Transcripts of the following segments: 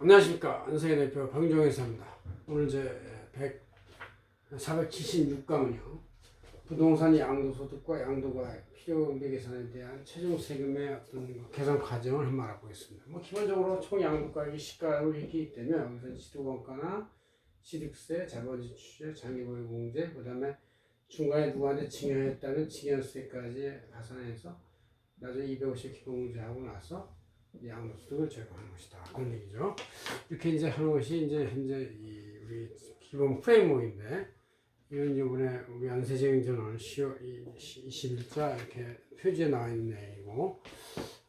안녕하십니까. 안세계 대표 박정혜사입니다. 오늘 이제 476강은요. 부동산 양도소득과 양도가액, 필요경비 계산에 대한 최종 세금의 어떤 계산 과정을 한번 알아보겠습니다. 기본적으로 총 양도가액이 시가로 있기 때문에 여기서 지도원가나 취득세, 자본지출세, 장기보유공제, 그 다음에 중간에 누구한테 증여했다는 증여세까지 가산해서 나중에 250 기본공제하고 나서 양도소득을 적용하는 것이다. 그런 얘기죠. 이렇게 이제 하는 것이 이제 현재 우리 기본 프레임워크인데, 이건 이번에 우리 안세정전원 10월 20일자 이렇게 표지에 나와 있는 내용이고,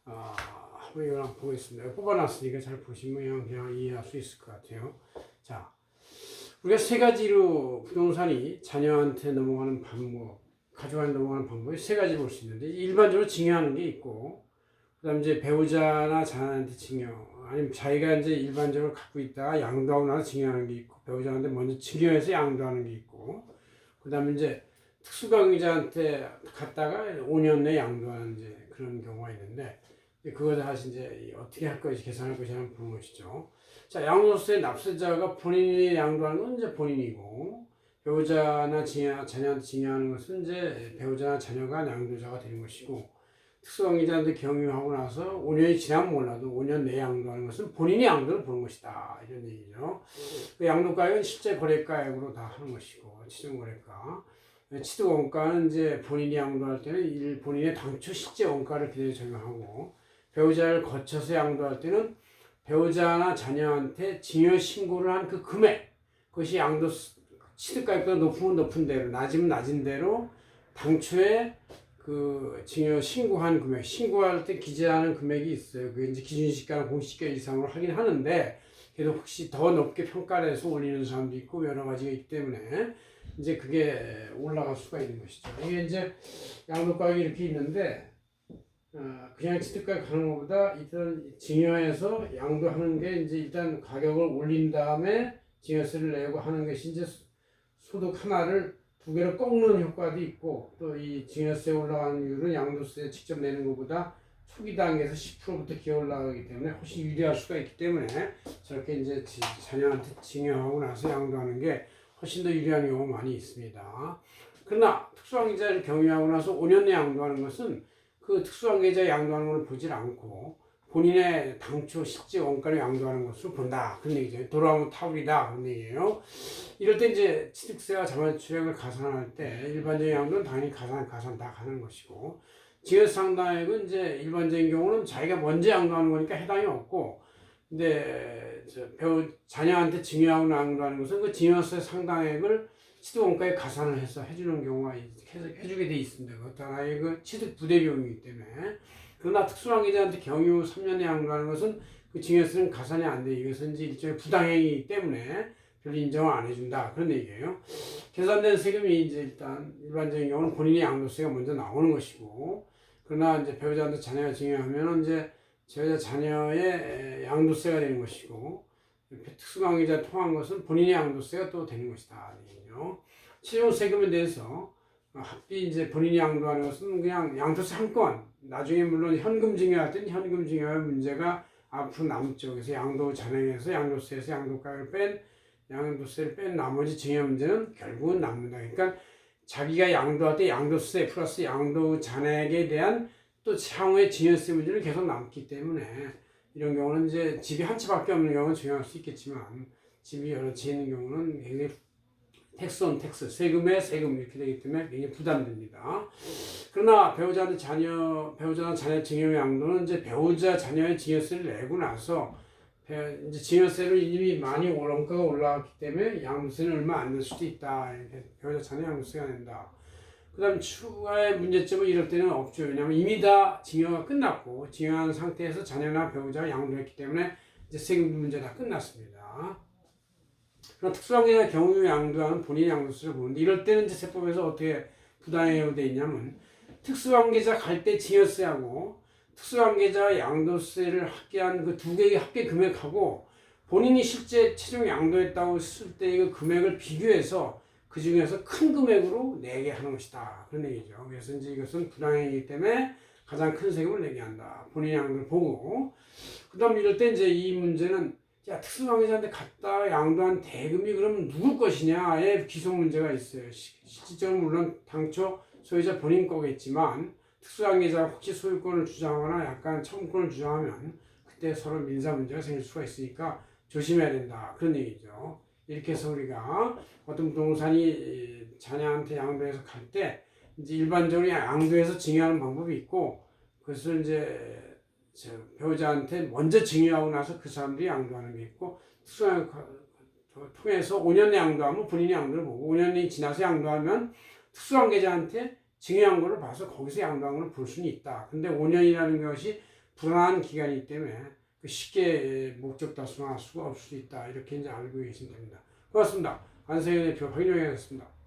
한번 이거랑 보겠습니다. 뽑아놨으니까 잘 보시면 그냥 이해할 수 있을 것 같아요. 자, 우리가 세 가지로 부동산이 자녀한테 넘어가는 방법, 가족한테 넘어가는 방법이 세 가지 볼 수 있는데, 일반적으로 증여하는 게 있고, 그 다음에 이제 배우자나 자녀한테 증여, 아니면 자기가 이제 일반적으로 갖고 있다가 양도하고 나서 증여하는 게 있고, 배우자한테 먼저 증여해서 양도하는 게 있고, 그 다음에 이제 특수관계자한테 갔다가 5년 내에 양도하는 이제 그런 경우가 있는데, 그것을 다시 이제 어떻게 할 것이, 계산할 것이 한번 보는 것이죠. 자, 양도세 납세자가 본인이 양도하는 건 이제 본인이고, 배우자나 자녀한테 증여하는 것은 이제 배우자나 자녀가 양도자가 되는 것이고, 특수관계자한테 경유하고 나서 5년이 지나면 몰라도 5년 내에 양도하는 것은 본인이 양도를 보는 것이다. 이런 얘기죠. 그 양도가액은 실제 거래가액으로 다 하는 것이고, 치중거래가. 취득원가는 이제 본인이 양도할 때는 본인의 당초 실제 원가를 그대로 적용하고, 배우자를 거쳐서 양도할 때는 배우자나 자녀한테 증여 신고를 한 그 금액, 그것이 양도 취득가액보다 높으면 높은 대로, 낮으면 낮은 대로 당초에 그 증여 신고한 금액, 신고할 때 기재하는 금액이 있어요. 그게 이제 기준시가나 공시가 이상으로 하긴 하는데, 그래도 혹시 더 높게 평가를 해서 올리는 사람도 있고 여러 가지가 있기 때문에 이제 그게 올라갈 수가 있는 것이죠. 이게 이제 양도가액이 이렇게 있는데, 그냥 취득가액 하는 것보다 일단 증여해서 양도하는 게 이제 일단 가격을 올린 다음에 증여세를 내고 하는 것이 이제 소득 하나를 두 개로 꺾는 효과도 있고, 또 이 증여세 올라가는 이유는 양도세 직접 내는 것보다 초기 단계에서 10%부터 기어 올라가기 때문에 훨씬 유리할 수가 있기 때문에 저렇게 이제 자녀한테 증여하고 나서 양도하는 게 훨씬 더 유리한 경우가 많이 있습니다. 그러나 특수관계자를 경유하고 나서 5년 내에 양도하는 것은 그 특수관계자 양도하는 걸 보질 않고 본인의 당초 실제 원가를 양도하는 것으로 본다. 그런 얘기죠. 돌아오면 타불이다. 그런 얘기예요. 이럴 때 이제 취득세와 자본출액을 가산할 때 일반적인 양도는 당연히 가산 다 가는 것이고, 증여세 상당액은 이제 일반적인 경우는 자기가 먼저 양도하는 거니까 해당이 없고, 근데 자녀한테 증여하고 양도하는 것은 그 증여세 상당액을 취득원가에 가산을 해서 해주는 경우가 해주게 돼 있습니다. 그것도 하나의 그 취득 부대 비용이기 때문에. 그러나 특수관계자한테 경유 3년에 양도하는 것은 그 증여세는 가산이 안 돼. 이것은 이제 일종의 부당행위이기 때문에 별로 인정을 안 해준다. 그런 얘기예요. 계산된 세금이 이제 일단 일반적인 경우는 본인의 양도세가 먼저 나오는 것이고, 그러나 이제 배우자한테 자녀가 증여하면은 이제 배우자 자녀의 양도세가 되는 것이고, 특수관계자 통한 것은 본인의 양도세가 또 되는 것이다. 최종 세금에 대해서 합비 이제 본인이 양도하는 것은 그냥 양도세 한건, 나중에 물론 현금 증여할 때는 현금 증여의 문제가 앞으로 남죠. 그래서 양도 잔액에서 양도세에서 양도세를 뺀 나머지 증여 문제는 결국은 남는다. 그러니까 자기가 양도할 때 양도세 플러스 양도 잔액에 대한 또 향후의 증여세 문제는 계속 남기 때문에, 이런 경우는 이제 집이 한 채밖에 없는 경우는 증여할 수 있겠지만, 집이 여러 채 있는 경우는 굉장히 텍스, 세금에 세금 이렇게 되기 때문에 굉장히 부담됩니다. 그러나 배우자나 자녀 증여 양도는 이제 배우자 자녀의 증여세를 내고 나서 이제 증여세를 이미 많이 원가가 올라왔기 때문에 양도세는 얼마 안 낼 수도 있다. 배우자 자녀 양도세가 낸다. 그 다음 추가의 문제점은 이럴 때는 없죠. 왜냐하면 이미 다 증여가 끝났고, 증여한 상태에서 자녀나 배우자가 양도했기 때문에 이제 세금 문제 다 끝났습니다. 그러나 특수관계자 경유 양도하는 본인의 양도세를 보는데, 이럴 때는 이제 세법에서 어떻게 부당행위로 되어 있냐면, 특수관계자 갈 때 증여세하고 특수관계자 양도세를 합계한 그 두 개의 합계 금액하고 본인이 실제 최종 양도했다고 했을 때 그 금액을 비교해서 그 중에서 큰 금액으로 내게 하는 것이다. 그런 얘기죠. 그래서 이제 이것은 부당행위이기 때문에 가장 큰 세금을 내게 한다. 본인 양도를 보고. 그 다음 이럴 때 이제 이 문제는 자, 특수관계자한테 갖다 양도한 대금이 그럼 누구 것이냐에 기소 문제가 있어요. 실질적으로 물론 당초 소유자 본인 거겠지만 특수관계자가 혹시 소유권을 주장하거나 약간 청구권을 주장하면 그때 서로 민사 문제가 생길 수가 있으니까 조심해야 된다. 그런 얘기죠. 이렇게 해서 우리가 어떤 부동산이 자녀한테 양도해서 갈 때 이제 일반적으로 양도해서 증여하는 방법이 있고 그것을 이제 배우자한테 먼저 증여하고 나서 그 사람들이 양도하는 게 있고 특수한 통해서 5년 양도하면 본인이 양도를 보고 5년이 지나서 양도하면 특수관계자한테 증여한 걸로 봐서 거기서 양도한 걸 볼 수는 있다. 근데 5년이라는 것이 불안한 기간이기 때문에 쉽게 목적 달성할 수가 없을 수 있다. 이렇게 이제 알고 계시면 됩니다. 고맙습니다. 안세현 대표 박인영이었습니다.